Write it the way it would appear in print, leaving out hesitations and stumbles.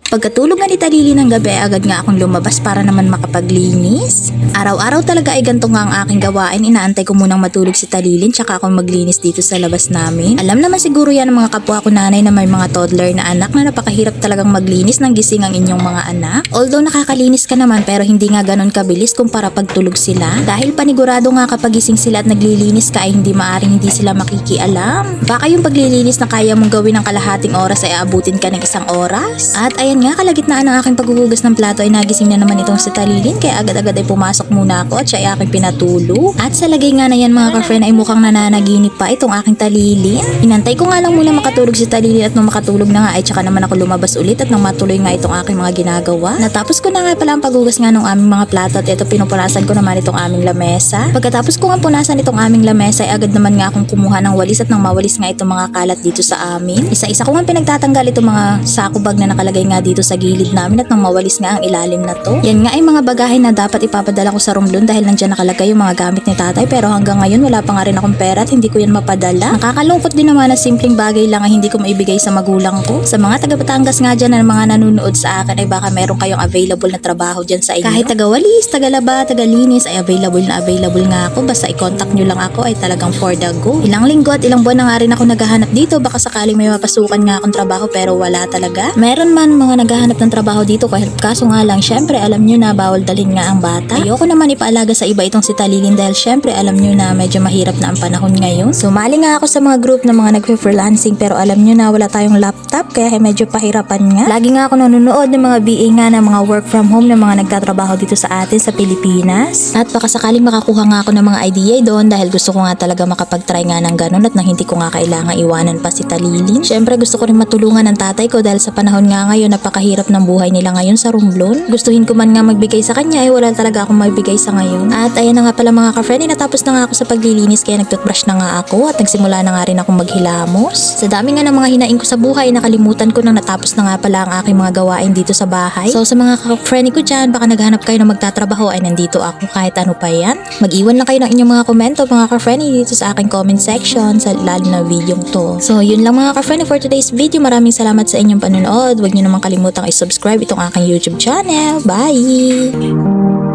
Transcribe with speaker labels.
Speaker 1: Pagkatulog nga ni Talili ng gabi ay agad nga akong lumabas para naman makapaglinis. Araw-araw talaga ay ganito nga ang aking gawain. Inaantay ko munang matulog si Talilin tsaka ako maglinis dito sa labas namin. Alam naman siguro yan ng mga kapwa ko nanay na may mga toddler na anak na napakahirap talagang maglinis ng gising ang inyong mga anak. Although nakakalinis ka naman pero hindi nga ganon kabilis kumpara pagtulog sila. Dahil panigurado nga kapag gising sila at naglilinis ka ay hindi maaring hindi sila makikialam. Baka yung paglilinis na kaya mong gawin ng kalahating oras ay aabutin ka ng 1 oras. At ayan nga, kalagitnaan ng aking paghuhugas ng plato ay nagising na naman itong si Talilin kaya agad-agad ay pumasok muna ako at siya ay aking pinatulog. At sa lagay nga na yan mga ka-friend ay mukhang nananaginip pa itong aking Talilin. Inantay ko nga lang muna makatulog si Talilin at nung makatulog na nga ay tsaka naman ako lumabas ulit at nang matuloy nga itong aking mga ginagawa. Natapos ko na nga pala ang paghugas nga ng aming mga plato at ito pinupunasan ko naman itong aming lamesa. Pagkatapos ko nga punasan itong aming lamesa ay agad naman nga akong kumuha ng walis at nang mawalis nga itong mga kalat dito sa amin. Isa-isa ko nga pinagtatanggal itong mga sako bag na nakalagay nga dito sa gilid namin at nang mawalis nga ang ilalim na to. Yan nga ay mga bagahe na dapat ipapadala ko sa Romblon dahil nandyan nakalagay yung mga gamit ni tatay pero hanggang ngayon wala pa nga rin akong pera at hindi ko yan mapadala. Nakakalungkot din naman na simpleng bagay lang ay hindi ko maibigay sa magulang ko. Sa mga taga Batangas nga dyan na mga nanonood sa akin ay baka meron kayong available na trabaho dyan sa inyo. Kahit taga-walis, taga-laba, taga-linis ay available nga ako. Basta i-contact nyo lang ako ay talagang for the go. Ilang linggo at ilang buwan na nga rin ako naghahanap dito baka sakaling may mapasukan nga akong trabaho pero wala talaga. Meron man mga naghahanap ng trabaho dito kaso nga lang syempre alam nyo na bawal dalhin nga ang bata. Ayoko naman ipaalaga sa iba itong si Talilin dahil syempre alam nyo na medyo mahirap na ang panahon ngayon. Sumali nga ako sa mga group ng mga nag-freelancing pero alam nyo na wala tayong laptop kaya medyo pahirapan nga. Lagi nga ako nanonood ng mga BA nga ng mga work from home ng mga nagtatrabaho dito sa atin sa Pilipinas. At baka sakaling makakuha nga ako ng mga idea doon dahil gusto ko nga talaga makapag-try nga ng ganun at nang hindi ko nga kailangan iwanan pa si Talilin. Syempre gusto ko rin matulungan ng tatay ko dahil sa panahon nga ngayon napakahirap ng buhay nila ngayon sa Romblon. Gustuhin ko man nga magbigay sa kanya ay wala talaga akong magbigay sa ngayon. At ayan na nga pala mga ka-friend, natapos na nga ako sa paglilinis kaya nag-toothbrush na nga ako at nagsimula na nga rin akong maghilamos. Sa dami nga ng mga hinaing ko sa buhay, nakalimutan ko nang natapos na nga pala ang aking mga gawain dito sa bahay. So sa mga ka-friend ko dyan, baka naghanap kayo ng magtatrabaho ay nandito ako kahit ano pa yan. Mag-iwan lang kayo ng inyong mga komento mga ka-friend dito sa aking comment section sa lalim ng video to. So yun lang mga ka-friend for today's video. Maraming salamat sa inyong panonood. Huwag nyo naman kalimutang i-subscribe itong aking YouTube channel. Bye!